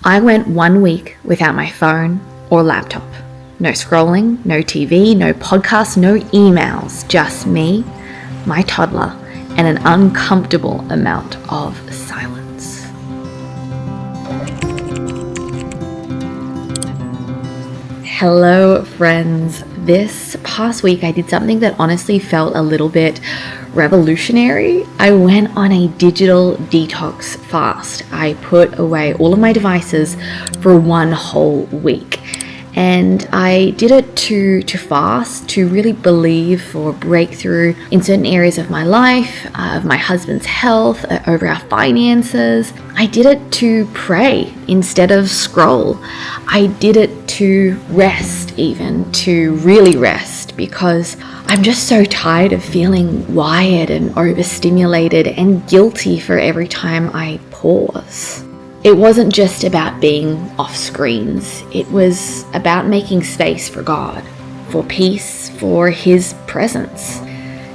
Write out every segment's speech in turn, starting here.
I went 1 week without my phone or laptop. No scrolling, no TV, no podcasts, no emails, just me, my toddler, and an uncomfortable amount of silence. Hello, friends. This past week, I did something that honestly felt a little bit revolutionary. I went on a digital detox fast. I put away all of my devices for 1 whole week. And I did it to fast, to really believe for breakthrough in certain areas of my life, of my husband's health, over our finances. I did it to pray instead of scroll. I did it to rest, even to really rest, because I'm just so tired of feeling wired and overstimulated and guilty for every time I pause. It wasn't just about being off screens. It was about making space for God, for peace, for His presence.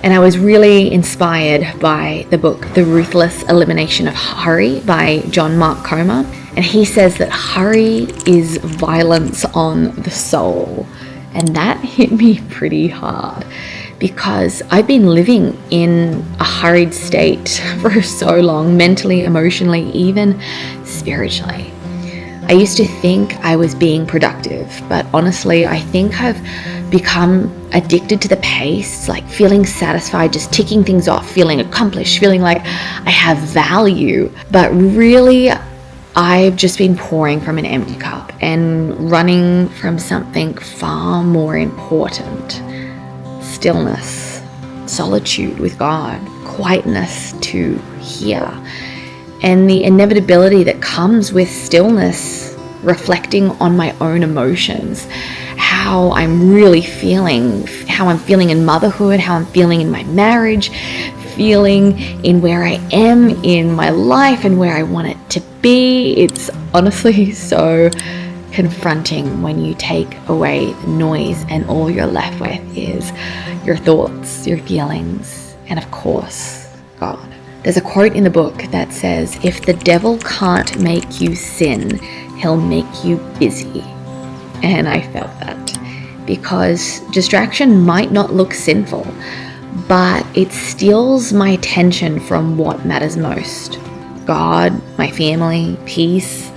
And I was really inspired by the book, The Ruthless Elimination of Hurry by John Mark Comer. And he says that hurry is violence on the soul. And that hit me pretty hard, because I've been living in a hurried state for so long, mentally, emotionally, even spiritually. I used to think I was being productive, but honestly, I think I've become addicted to the pace, like feeling satisfied, just ticking things off, feeling accomplished, feeling like I have value. But really, I've just been pouring from an empty cup and running from something far more important. Stillness, solitude with God, quietness to hear, and the inevitability that comes with stillness, reflecting on my own emotions, how I'm really feeling, how I'm feeling in motherhood, how I'm feeling in my marriage, feeling in where I am in my life and where I want it to be. It's honestly so confronting when you take away the noise and all you're left with is your thoughts, your feelings, and of course, God. There's a quote in the book that says, "If the devil can't make you sin, he'll make you busy." And I felt that, because distraction might not look sinful, but it steals my attention from what matters most: God, my family, peace.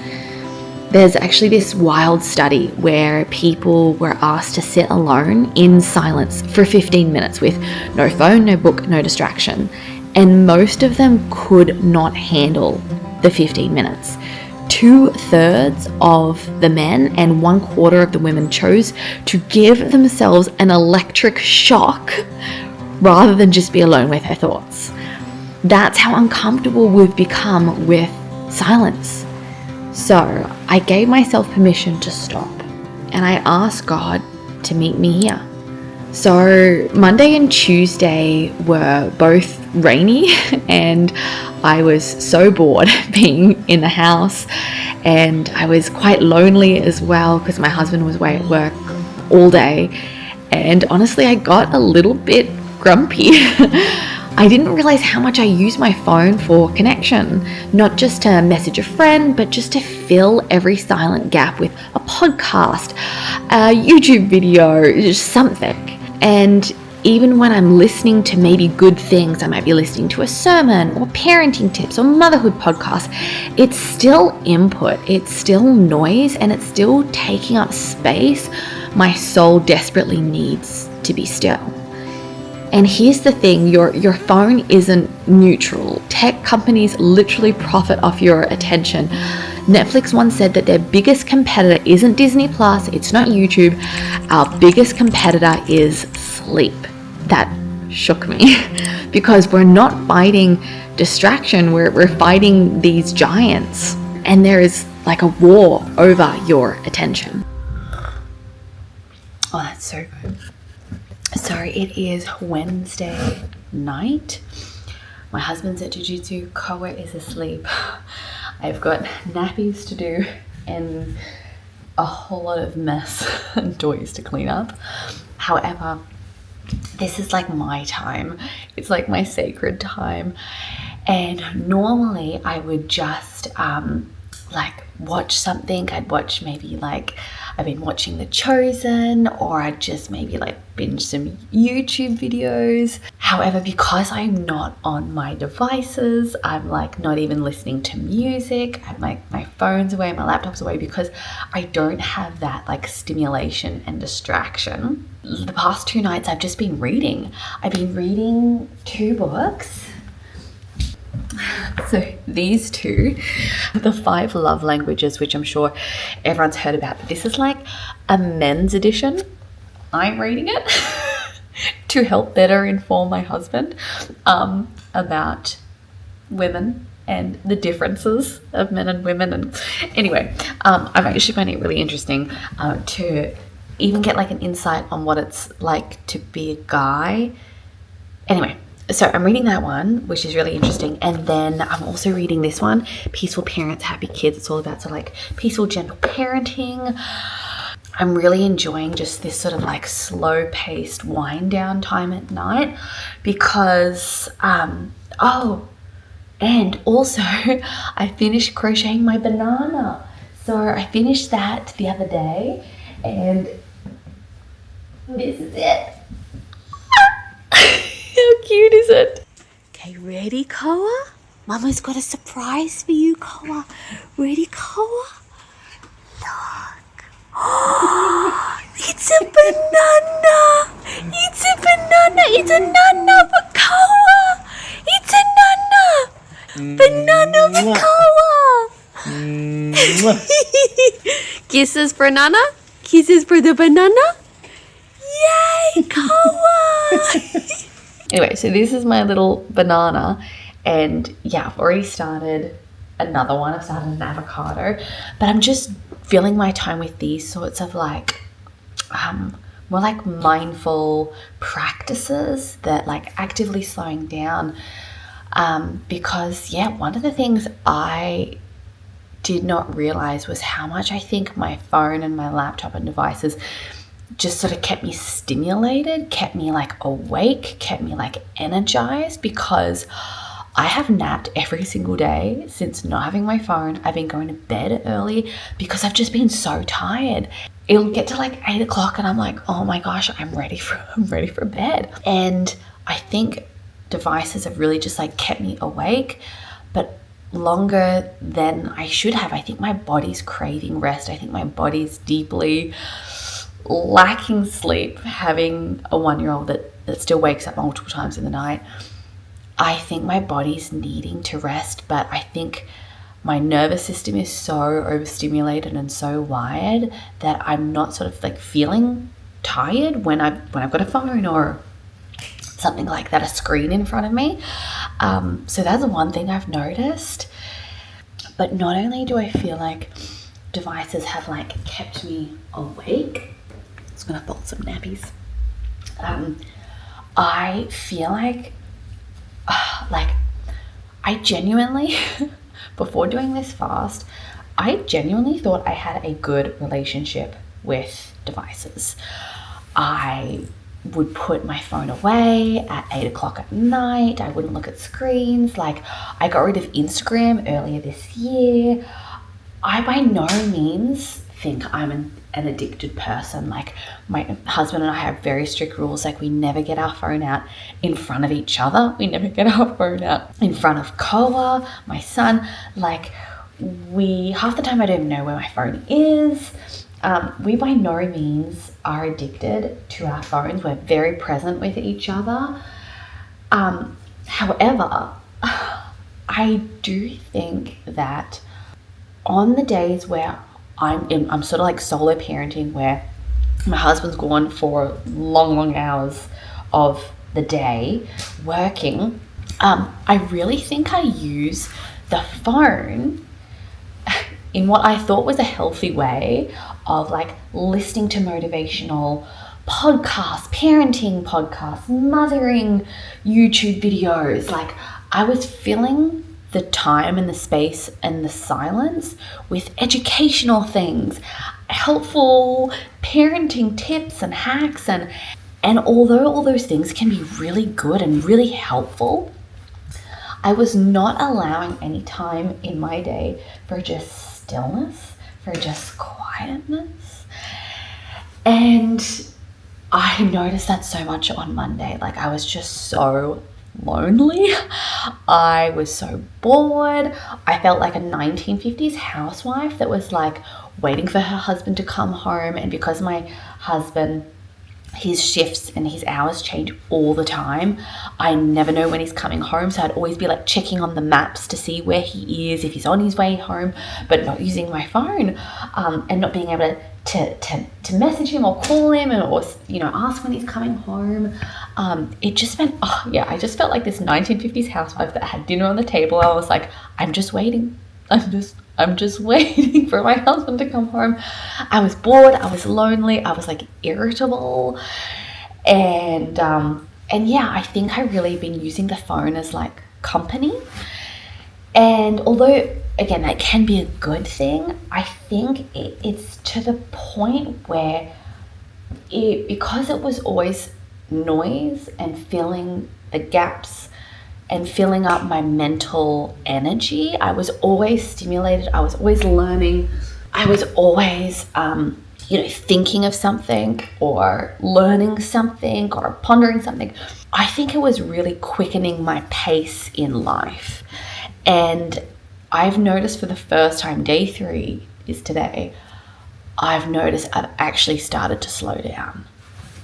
There's actually this wild study where people were asked to sit alone in silence for 15 minutes with no phone, no book, no distraction. And most of them could not handle the 15 minutes. 2/3 of the men and 1/4 of the women chose to give themselves an electric shock rather than just be alone with their thoughts. That's how uncomfortable we've become with silence. So I gave myself permission to stop, and I asked God to meet me here. So Monday and Tuesday were both rainy, and I was so bored being in the house, and I was quite lonely as well because my husband was away at work all day. And honestly, I got a little bit grumpy. I didn't realize how much I use my phone for connection, not just to message a friend, but just to fill every silent gap with a podcast, a YouTube video, just something. And even when I'm listening to maybe good things, I might be listening to a sermon or parenting tips or motherhood podcast, it's still input, it's still noise, and it's still taking up space my soul desperately needs to be still. And here's the thing, your phone isn't neutral. Tech companies literally profit off your attention. Netflix once said that their biggest competitor isn't Disney Plus, it's not YouTube. Our biggest competitor is sleep. That shook me because we're not fighting distraction, we're fighting these giants. And there is like a war over your attention. Oh, that's so good. So it is Wednesday night. My husband's at jiu-jitsu. Koa is asleep. I've got nappies to do and a whole lot of mess and toys to clean up. However, this is like my time. It's like my sacred time. And normally I would just like watch something. I'd watch maybe like, I've been watching The Chosen, or I'd just maybe like binge some YouTube videos. However, because I'm not on my devices, I'm like not even listening to music, I'm like, my phone's away, my laptop's away, because I don't have that like stimulation and distraction. The past 2 nights I've just been reading. I've been reading 2 books. So these 2, the 5 love languages, which I'm sure everyone's heard about, but this is like a men's edition. I'm reading it to help better inform my husband about women and the differences of men and women. And anyway, I'm actually finding it really interesting to even get like an insight on what it's like to be a guy. Anyway, so I'm reading that one, which is really interesting. And then I'm also reading this one, Peaceful Parents, Happy Kids. It's all about sort of like peaceful, gentle parenting. I'm really enjoying just this sort of like slow paced wind down time at night because, and also I finished crocheting my banana. So I finished that the other day and this is it. How cute is it? Okay, ready, Koa? Mama's got a surprise for you, Koa. Ready, Koa? Look. Oh, it's a banana. It's a banana. It's a nana for Koa. It's a nana. Banana for Koa. Kisses for Nana. Kisses for the banana. Yay, Koa. Anyway, so this is my little banana, and yeah, I've already started another one. I've started an avocado, but I'm just filling my time with these sorts of like more like mindful practices that like actively slowing down, because yeah, one of the things I did not realize was how much I think my phone and my laptop and devices just sort of kept me stimulated, kept me like awake, kept me like energized, because I have napped every single day since not having my phone. I've been going to bed early because I've just been so tired. It'll get to like 8 o'clock and I'm like, oh my gosh, I'm ready for bed. And I think devices have really just like kept me awake, but longer than I should have. I think my body's craving rest. I think my body's deeply lacking sleep, having a 1-year-old that still wakes up multiple times in the night. I think my body's needing to rest, but I think my nervous system is so overstimulated and so wired that I'm not sort of like feeling tired when I've got a phone or something like that, a screen in front of me. So that's the one thing I've noticed. But not only do I feel like devices have like kept me awake, I'm just gonna fold some nappies. I feel like I genuinely, before doing this fast, I genuinely thought I had a good relationship with devices. I would put my phone away at 8 o'clock at night. I wouldn't look at screens. Like, I got rid of Instagram earlier this year. I by no means think I'm an addicted person. Like, my husband and I have very strict rules. Like, we never get our phone out in front of each other. We never get our phone out in front of Koa, my son. Like, half the time I don't even know where my phone is. We by no means are addicted to our phones. We're very present with each other. However, I do think that on the days where I'm sort of like solo parenting, where my husband's gone for long hours of the day working, I really think I use the phone in what I thought was a healthy way of like listening to motivational podcasts, parenting podcasts, mothering YouTube videos. Like, I was filling the time and the space and the silence with educational things, helpful parenting tips and hacks, and although all those things can be really good and really helpful, I was not allowing any time in my day for just stillness, for just quietness. And I noticed that so much on Monday. Like, I was just so lonely. I was so bored. I felt like a 1950s housewife that was like waiting for her husband to come home. And because my husband, his shifts and his hours change all the time, I never know when he's coming home. So I'd always be like checking on the maps to see where he is, if he's on his way home, but not using my phone, and not being able to message him or call him or ask when he's coming home. It just meant, I just felt like this 1950s housewife that had dinner on the table. I was like, I'm just waiting. I'm just waiting for my husband to come home. I was bored. I was lonely. I was like irritable. And I think I really been using the phone as like company. And although, again, that can be a good thing, I think it's to the point where because it was always noise and filling the gaps and filling up my mental energy, I was always stimulated. I was always learning. I was always, thinking of something or learning something or pondering something. I think it was really quickening my pace in life. And I've noticed for the first time, day 3 is today, I've noticed I've actually started to slow down.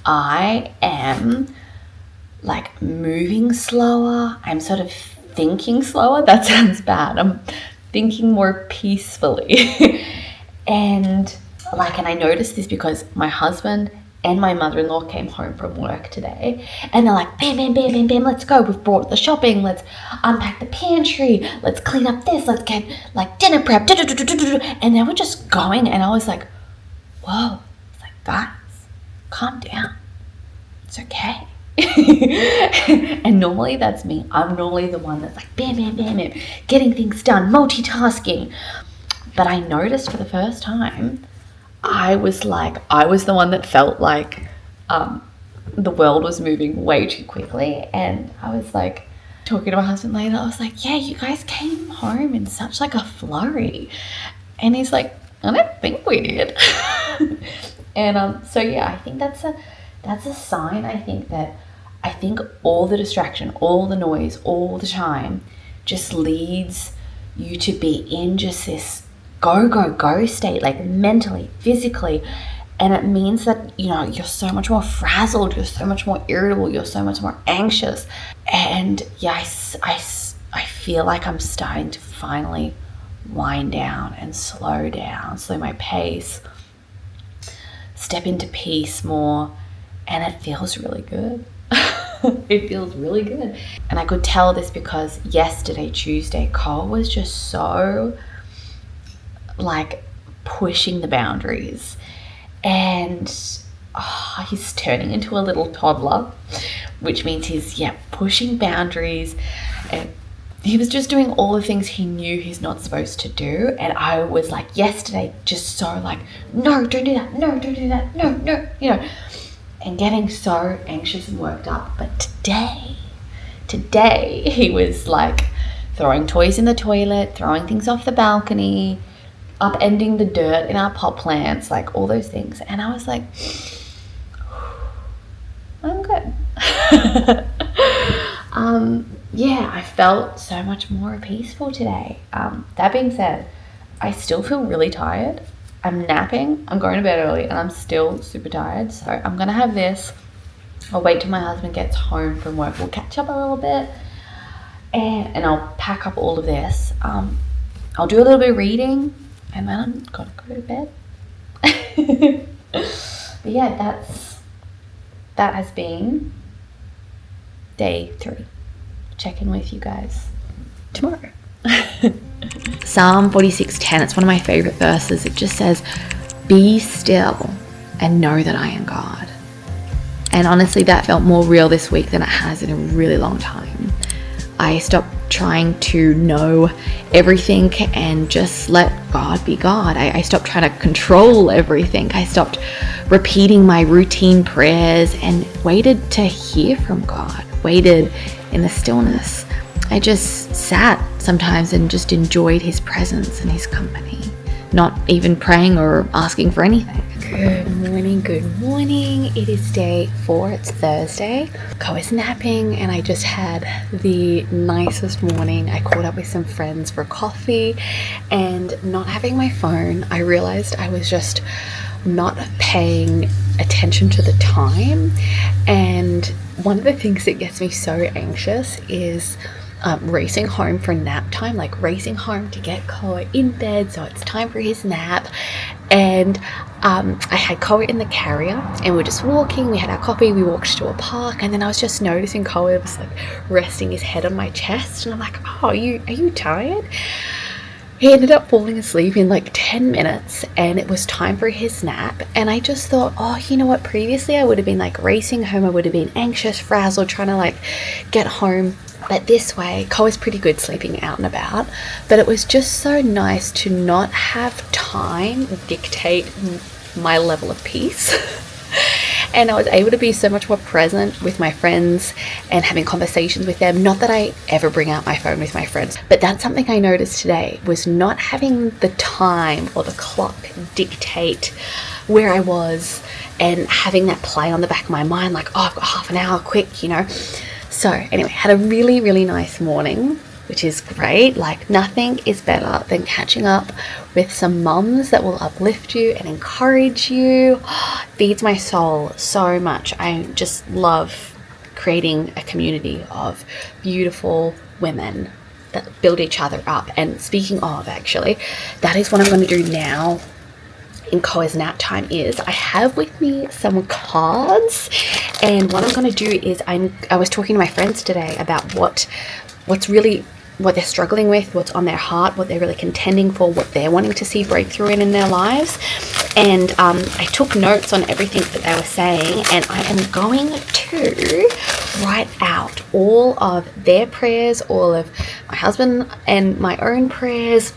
I am like moving slower. I'm sort of thinking slower. That sounds bad. I'm thinking more peacefully. and I noticed this because my husband and my mother-in-law came home from work today, and they're like, bam, bam, bam, bam, bam, let's go. We've brought the shopping. Let's unpack the pantry. Let's clean up this. Let's get like dinner prep. And they were just going, and I was like, whoa. It's like, guys, calm down. It's okay. And normally that's me. I'm normally the one that's like bam, bam, bam, bam, getting things done, multitasking. But I noticed for the first time, I was the one that felt like the world was moving way too quickly. And I was like talking to my husband later, I was like, yeah, you guys came home in such like a flurry. And he's like, I don't think we did. And I think that's a sign. I think all the distraction, all the noise, all the time just leads you to be in just this go state, like mentally, physically. And it means that, you're so much more frazzled, you're so much more irritable, you're so much more anxious. And I feel like I'm starting to finally wind down and slow my pace, step into peace more. And it feels really good. It feels really good. And I could tell this because yesterday, Tuesday, Cole was just so like pushing the boundaries. And he's turning into a little toddler, which means he's, pushing boundaries. And he was just doing all the things he knew he's not supposed to do. And I was like, yesterday, just so like, no, don't do that. No, don't do that. No, and getting so anxious and worked up. But today he was like throwing toys in the toilet, throwing things off the balcony, upending the dirt in our pot plants, like all those things. And I was like, I'm good. I felt so much more peaceful today. That being said, I still feel really tired. I'm napping. I'm going to bed early and I'm still super tired. So I'm going to have this. I'll wait till my husband gets home from work. We'll catch up a little bit and I'll pack up all of this. I'll do a little bit of reading and then I'm going to go to bed. But yeah, that has been day 3. Check in with you guys tomorrow. Psalm 46:10, it's one of my favorite verses. It just says, be still and know that I am God. And honestly, that felt more real this week than it has in a really long time. I stopped trying to know everything and just let God be God. I stopped trying to control everything. I stopped repeating my routine prayers and waited to hear from God, waited in the stillness. I just sat sometimes and just enjoyed his presence and his company. not even praying or asking for anything. Good morning. It is day 4, it's Thursday. I was napping and I just had the nicest morning. I caught up with some friends for coffee, and not having my phone, I realized I was just not paying attention to the time. And one of the things that gets me so anxious is racing home for nap time, like racing home to get Koa in bed so it's time for his nap. And I had Koa in the carrier and we're just walking, we had our coffee, we walked to a park, and then I was just noticing Koa was like resting his head on my chest, and I'm like, oh, are you tired? He ended up falling asleep in like 10 minutes and it was time for his nap. And I just thought, oh, you know what? Previously I would have been like racing home. I would have been anxious, frazzled, trying to like get home. But this way, Koa's pretty good sleeping out and about. But it was just so nice to not have time dictate my level of peace. And I was able to be so much more present with my friends and having conversations with them. Not that I ever bring out my phone with my friends, but that's something I noticed today, was not having the time or the clock dictate where I was, and having that play on the back of my mind, like, oh, I've got half an hour, quick, you know. So anyway, had a really, really nice morning, which is great. Like, nothing is better than catching up with some mums that will uplift you and encourage you. Feeds my soul so much. I just love creating a community of beautiful women that build each other up. And speaking of, actually, that is what I'm going to do now in Koa's nap time. Is I have with me some cards, and what I'm going to do is I was talking to my friends today about what's really what they're struggling with, what's on their heart, what they're really contending for, what they're wanting to see breakthrough in their lives. And I took notes on everything that they were saying, and I am going to write out all of their prayers, all of my husband and my own prayers.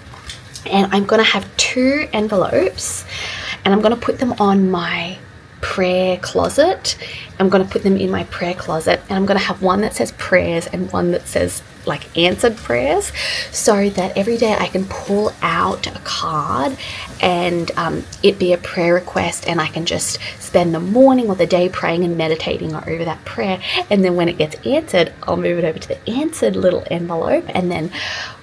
And I'm going to have 2 envelopes, and I'm going to put them on my prayer closet. I'm going to put them in my prayer closet, and I'm going to have one that says prayers and one that says like answered prayers, so that every day I can pull out a card and it be a prayer request, and I can just spend the morning or the day praying and meditating over that prayer. And then when it gets answered, I'll move it over to the answered little envelope. And then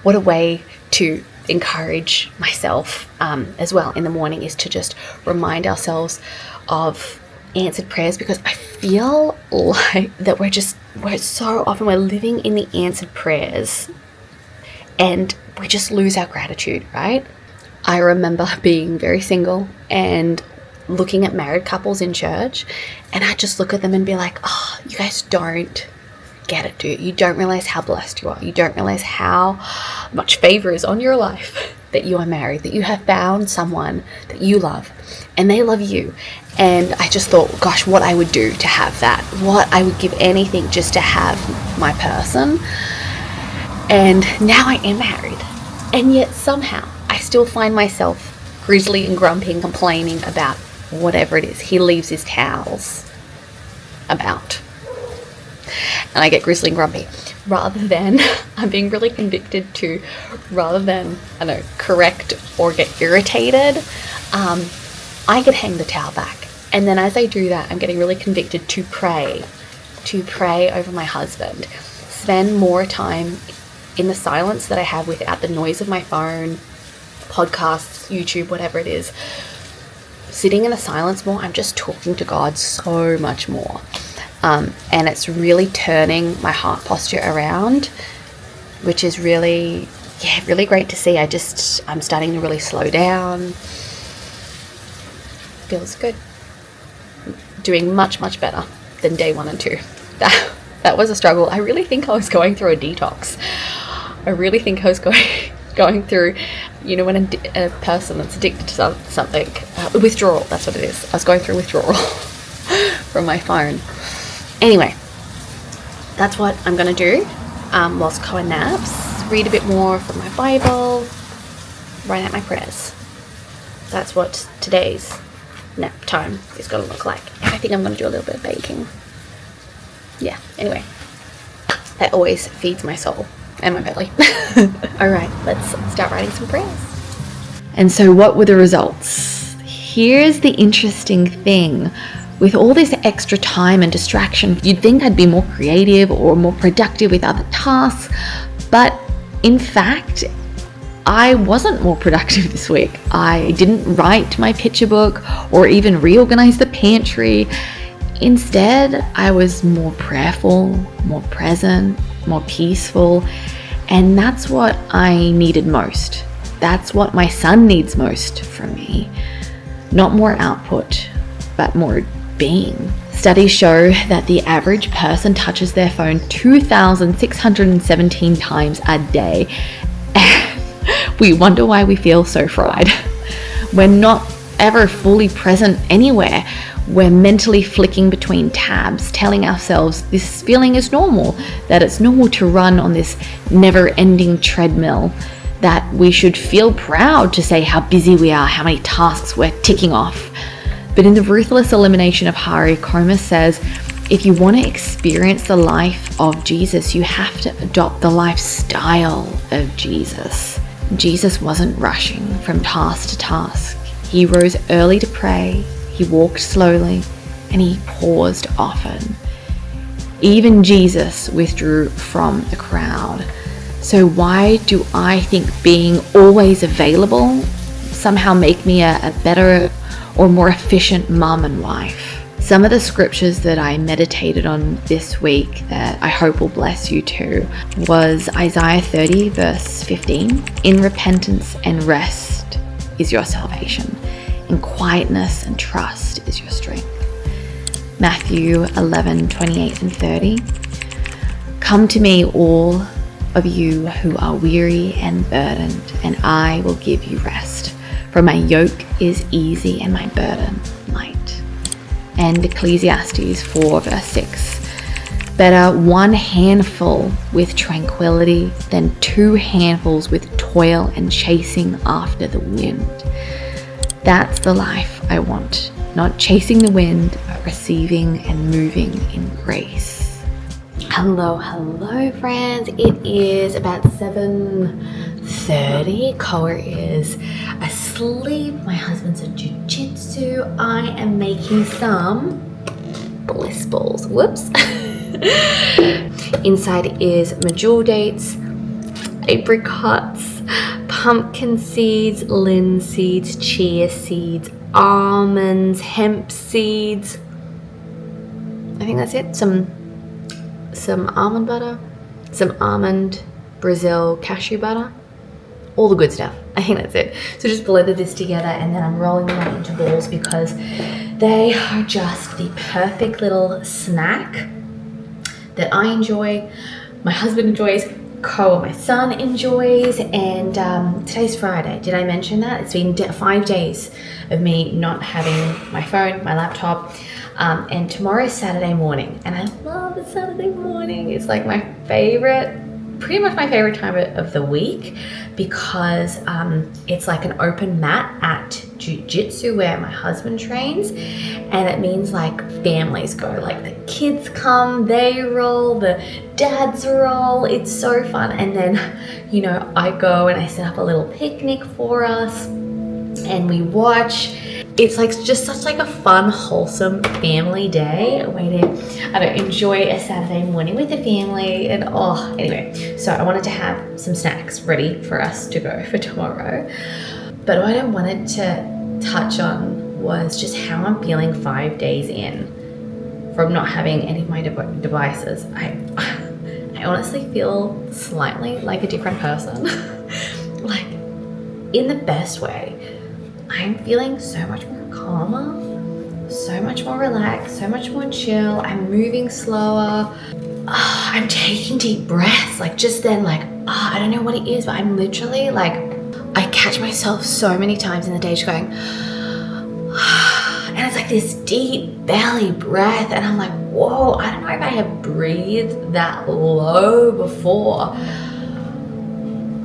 what a way to encourage myself as well in the morning is to just remind ourselves of answered prayers, because I feel like that we're so often we're living in the answered prayers and we just lose our gratitude, right? I remember being very single and looking at married couples in church, and I just look at them and be like, oh, you guys don't get it, do you? You don't realize how blessed you are. You don't realize how much favor is on your life, that you are married, that you have found someone that you love and they love you. And I just thought, gosh, what I would do to have that, what I would give anything just to have my person. And now I am married, and yet somehow I still find myself grizzly and grumpy and complaining about whatever it is he leaves his towels about. And I get grizzly and grumpy, rather than I'm being really convicted to, rather than, I don't know, correct or get irritated, I could hang the towel back. And then as I do that, I'm getting really convicted to pray over my husband, spend more time in the silence that I have without the noise of my phone, podcasts, YouTube, whatever it is. Sitting in the silence more, I'm just talking to God so much more. And it's really turning my heart posture around, which is really great to see. I'm starting to really slow down. Feels good. Doing much, much better than day 1 and 2. That was a struggle. I really think I was going through a detox. I really think I was going through, you know, when a person that's addicted to something, withdrawal, that's what it is. I was going through withdrawal from my phone. Anyway, that's what I'm going to do whilst Koa naps. Read a bit more from my Bible, write out my prayers. That's what today's nap time is going to look like. And I think I'm going to do a little bit of baking. Yeah, anyway, that always feeds my soul and my belly. All right, let's start writing some prayers. And so what were the results? Here's the interesting thing. With all this extra time and distraction, you'd think I'd be more creative or more productive with other tasks, but in fact, I wasn't more productive this week. I didn't write my picture book or even reorganize the pantry. Instead, I was more prayerful, more present, more peaceful, and that's what I needed most. That's what my son needs most from me. Not more output, but more being. Studies show that the average person touches their phone 2,617 times a day. We wonder why we feel so fried. We're not ever fully present anywhere. We're mentally flicking between tabs, telling ourselves this feeling is normal, that it's normal to run on this never-ending treadmill, that we should feel proud to say how busy we are, how many tasks we're ticking off. But in the Ruthless Elimination of Hurry, Comer says, if you want to experience the life of Jesus, you have to adopt the lifestyle of Jesus. Jesus wasn't rushing from task to task. He rose early to pray, he walked slowly, and he paused often. Even Jesus withdrew from the crowd. So why do I think being always available somehow make me a better or more efficient mom and wife? Some of the scriptures that I meditated on this week that I hope will bless you too was Isaiah 30 verse 15. In repentance and rest is your salvation. In quietness and trust is your strength. Matthew 11:28 and 30. Come to me, all of you who are weary and burdened, and I will give you rest. For my yoke is easy and my burden light. And Ecclesiastes 4 verse 6. Better one handful with tranquility than 2 handfuls with toil and chasing after the wind. That's the life I want. Not chasing the wind, but receiving and moving in grace. Hello friends. It is about 7:30. Koa is asleep. My husband's at jiu-jitsu. I am making some bliss balls. Whoops. Inside is medjool dates, apricots, pumpkin seeds, linseeds, chia seeds, almonds, hemp seeds. I think that's it. Some almond butter, some almond Brazil cashew butter, all the good stuff. I think that's it. So just blended this together and then I'm rolling them up into balls because they are just the perfect little snack that I enjoy, my husband enjoys, Koa, my son, enjoys, and today's Friday. Did I mention that? It's been 5 days of me not having my phone, my laptop, and tomorrow's Saturday morning, and I love the Saturday morning. It's like my favorite, pretty much my favorite time of the week because it's like an open mat at jiu-jitsu where my husband trains, and it means like families go, like the kids come, they roll, the dads roll. It's so fun. And then, you know, I go and I set up a little picnic for us and we watch. It's like just such like a fun, wholesome family day, a way to enjoy a Saturday morning with the family. And anyway, so I wanted to have some snacks ready for us to go for tomorrow. But what I wanted to touch on was just how I'm feeling 5 days in from not having any of my devices. I honestly feel slightly like a different person, like in the best way. I'm feeling so much more calmer, so much more relaxed, so much more chill. I'm moving slower. I'm taking deep breaths. Like just then, like, I don't know what it is, but I'm literally like, I catch myself so many times in the day just going, and it's like this deep belly breath. And I'm like, whoa, I don't know if I have breathed that low before.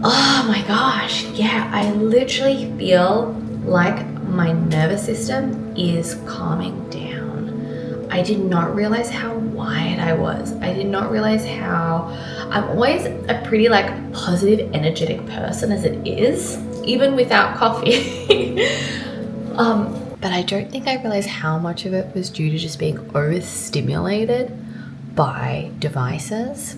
Oh my gosh. Yeah, I literally feel like my nervous system is calming down. I did not realize how wired I was. I did not realize how I'm always a pretty like positive, energetic person as it is. even without coffee. But I don't think I realized how much of it was due to just being overstimulated by devices,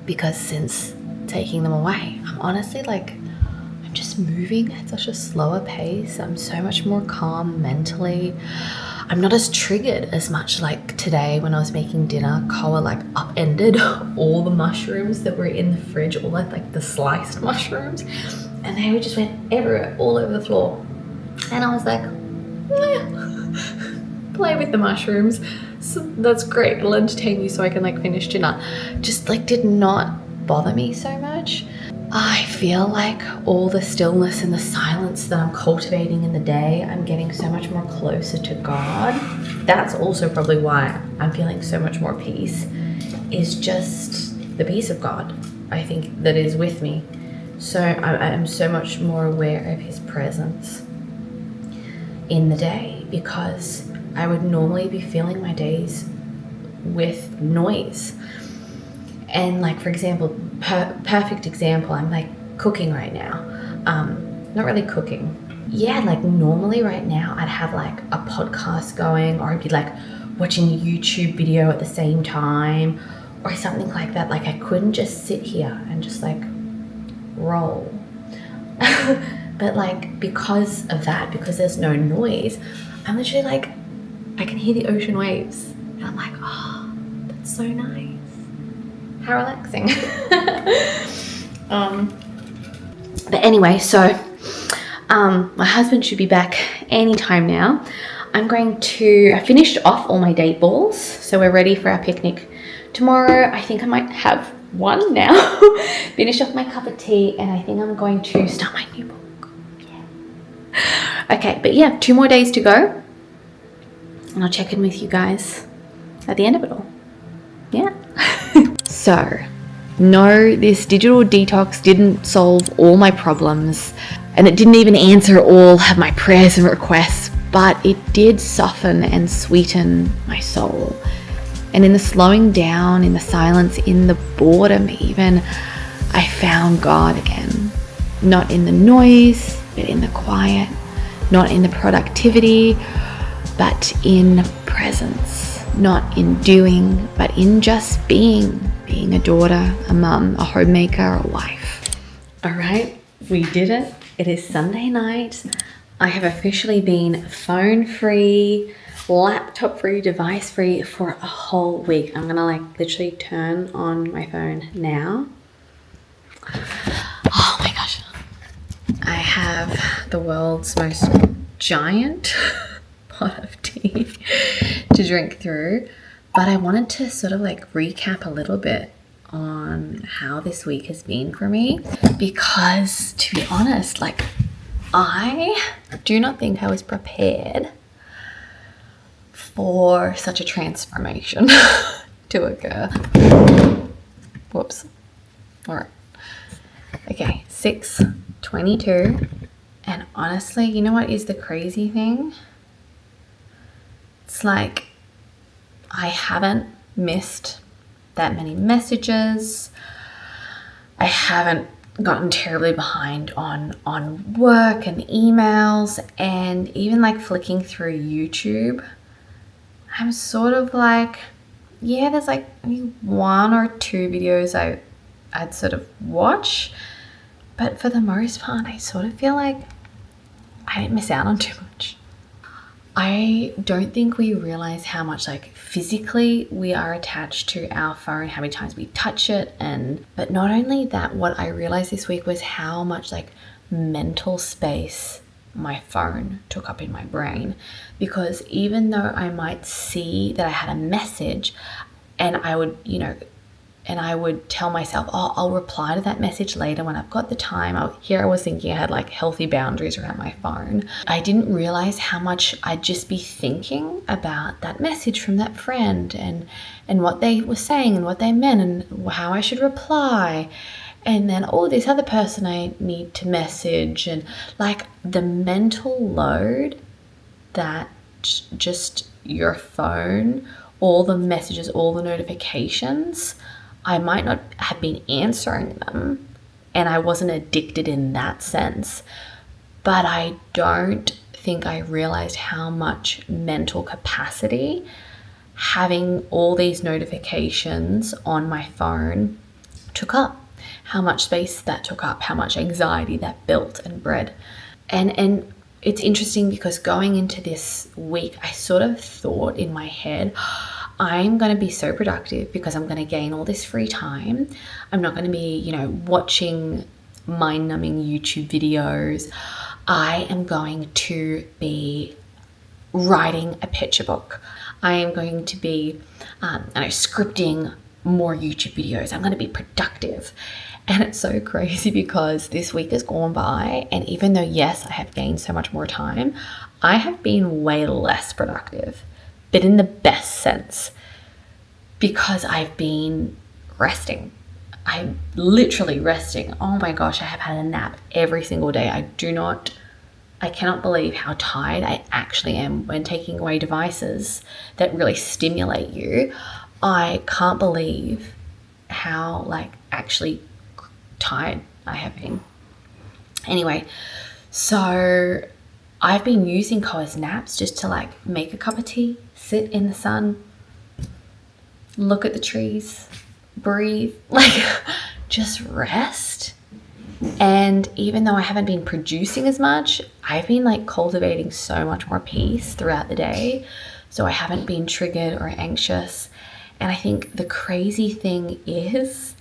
because since taking them away, I'm honestly like, I'm just moving at such a slower pace. I'm so much more calm mentally. I'm not as triggered as much. Like today when I was making dinner, Koa like upended all the mushrooms that were in the fridge, all like the sliced mushrooms, and they just went everywhere, all over the floor. And I was like, play with the mushrooms. So that's great. It'll entertain you so I can like finish dinner. Just like did not bother me so much. I feel like all the stillness and the silence that I'm cultivating in the day, I'm getting so much more closer to God. That's also probably why I'm feeling so much more peace, is just the peace of God, I think, that is with me. So I'm so much more aware of his presence in the day, because I would normally be filling my days with noise. And like, for example, perfect example, I'm like cooking right now. Not really cooking. Yeah, like normally right now I'd have like a podcast going, or I'd be like watching a YouTube video at the same time or something like that. Like I couldn't just sit here and just like roll. But like because of that, because there's no noise, I'm literally like, I can hear the ocean waves and I'm like, oh, that's so nice. How relaxing. But anyway, so my husband should be back anytime now. I finished off all my date balls, so we're ready for our picnic tomorrow. I think I might have one now. Finish off my cup of tea, and I think I'm going to start my new book. Yeah. Okay, but yeah, 2 more days to go, and I'll check in with you guys at the end of it all. Yeah. So, no, this digital detox didn't solve all my problems, and it didn't even answer all of my prayers and requests, but it did soften and sweeten my soul. And in the slowing down, in the silence, in the boredom even, I found God again. Not in the noise, but in the quiet. Not in the productivity, but in presence. Not in doing, but in just being a daughter, a mum, a homemaker, a wife. All right, we did it. It is Sunday night. I have officially been phone-free, laptop-free, device-free for a whole week. I'm gonna like literally turn on my phone now. Oh my gosh. I have the world's most giant pot of tea to drink through, but I wanted to sort of like recap a little bit on how this week has been for me, because to be honest, like I do not think I was prepared for such a transformation to occur. Whoops. All right. Okay, 6:22, and honestly, you know what is the crazy thing? It's like I haven't missed that many messages. I haven't gotten terribly behind on work and emails, and even like flicking through YouTube, I'm sort of like, yeah, there's like maybe 1 or 2 videos I'd sort of watch, but for the most part, I sort of feel like I didn't miss out on too much. I don't think we realize how much like physically we are attached to our phone, how many times we touch it, but not only that, what I realized this week was how much like mental space my phone took up in my brain. Because even though I might see that I had a message, and I would, and I would tell myself, oh, I'll reply to that message later when I've got the time. Here I was thinking I had like healthy boundaries around my phone. I didn't realize how much I'd just be thinking about that message from that friend and what they were saying and what they meant and how I should reply. And then, oh, this other person I need to message, and like the mental load that just your phone, all the messages, all the notifications, I might not have been answering them, and I wasn't addicted in that sense. But I don't think I realized how much mental capacity having all these notifications on my phone took up, how much space that took up, how much anxiety that built and bred. And it's interesting because going into this week, I sort of thought in my head, I'm going to be so productive because I'm going to gain all this free time. I'm not going to be, watching mind-numbing YouTube videos. I am going to be writing a picture book. I am going to be scripting more YouTube videos. I'm going to be productive. And it's so crazy because this week has gone by, and even though, yes, I have gained so much more time, I have been way less productive, but in the best sense, because I've been resting. I'm literally resting. Oh my gosh, I have had a nap every single day. I cannot believe how tired I actually am when taking away devices that really stimulate you. I can't believe how actually tired I have been. Anyway, so I've been using Koa's naps just to make a cup of tea, sit in the sun, look at the trees, breathe, just rest. And even though I haven't been producing as much, I've been cultivating so much more peace throughout the day. So I haven't been triggered or anxious. And I think the crazy thing is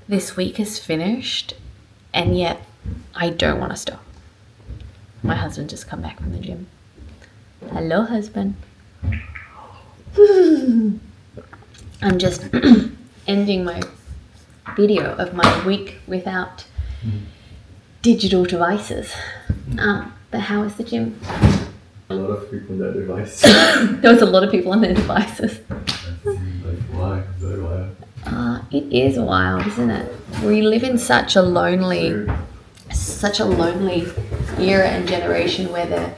this week is finished, and yet I don't want to stop. My husband just come back from the gym. Hello, husband. I'm just ending my video of my week without digital devices. But how is the gym? A lot of people on their devices. There was a lot of people on their devices. Why? So wild. It is wild, isn't it? We live in such a lonely era and generation where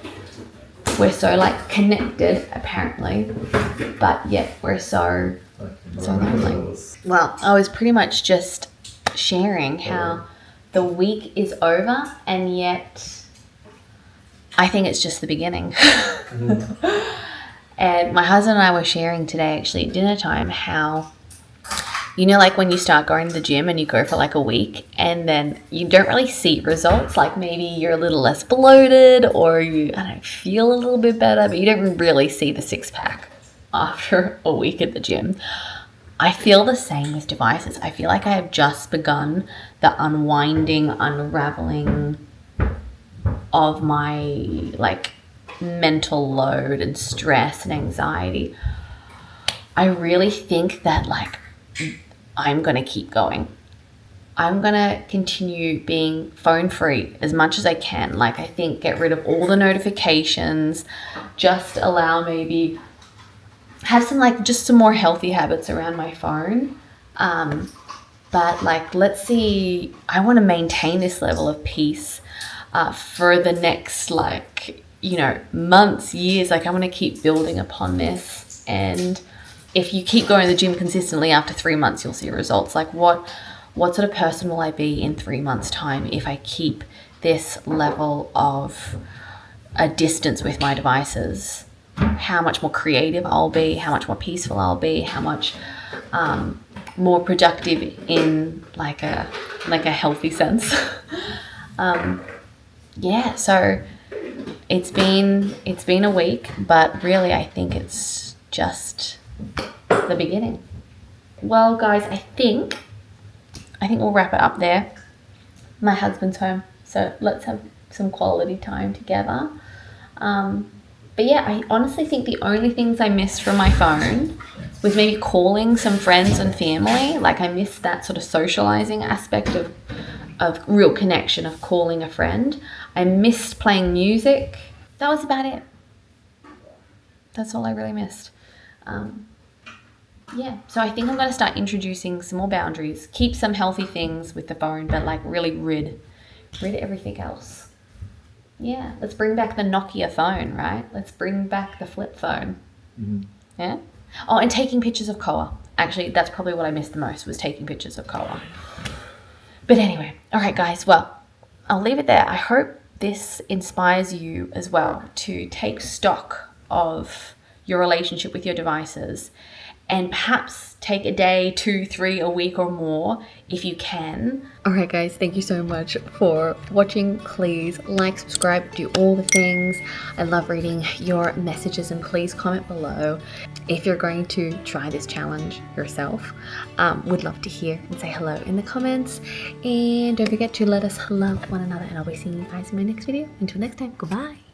we're so connected apparently, but yet we're so lonely. Well, I was pretty much just sharing how the week is over, and yet I think it's just the beginning. And my husband and I were sharing today actually at dinner time how, when you start going to the gym and you go for a week and then you don't really see results, maybe you're a little less bloated or you, feel a little bit better, but you don't really see the six pack after a week at the gym. I feel the same with devices. I feel like I have just begun the unwinding, unraveling of my mental load and stress and anxiety. I really think that I'm going to keep going. I'm going to continue being phone free as much as I can. I think get rid of all the notifications, just allow maybe have some just some more healthy habits around my phone. But let's see, I want to maintain this level of peace for the next months, years. I want to keep building upon this. And if you keep going to the gym consistently, after 3 months, you'll see results. What sort of person will I be in 3 months' time if I keep this level of a distance with my devices? How much more creative I'll be, how much more peaceful I'll be, how much more productive in a healthy sense. So it's been a week, but really I think it's just the beginning. Well, guys, I think we'll wrap it up there. My husband's home, so let's have some quality time together. But yeah, I honestly think the only things I missed from my phone was maybe calling some friends and family. I missed that sort of socializing aspect of real connection, of calling a friend. I missed playing music. That was about it. That's all I really missed. So I think I'm going to start introducing some more boundaries. Keep some healthy things with the phone, but really rid everything else. Yeah, let's bring back the Nokia phone, right? Let's bring back the flip phone. Mm-hmm. Yeah? Oh, and taking pictures of Koa. Actually, that's probably what I missed the most, was taking pictures of Koa. But anyway, all right, guys. Well, I'll leave it there. I hope this inspires you as well to take stock of your relationship with your devices and perhaps take a day, 2, 3, a week or more if you can. All right, guys, thank you so much for watching. Please like, subscribe, do all the things. I love reading your messages, and please comment below if you're going to try this challenge yourself. Would love to hear and say hello in the comments. And don't forget to let us love one another, and I'll be seeing you guys in my next video. Until next time, goodbye.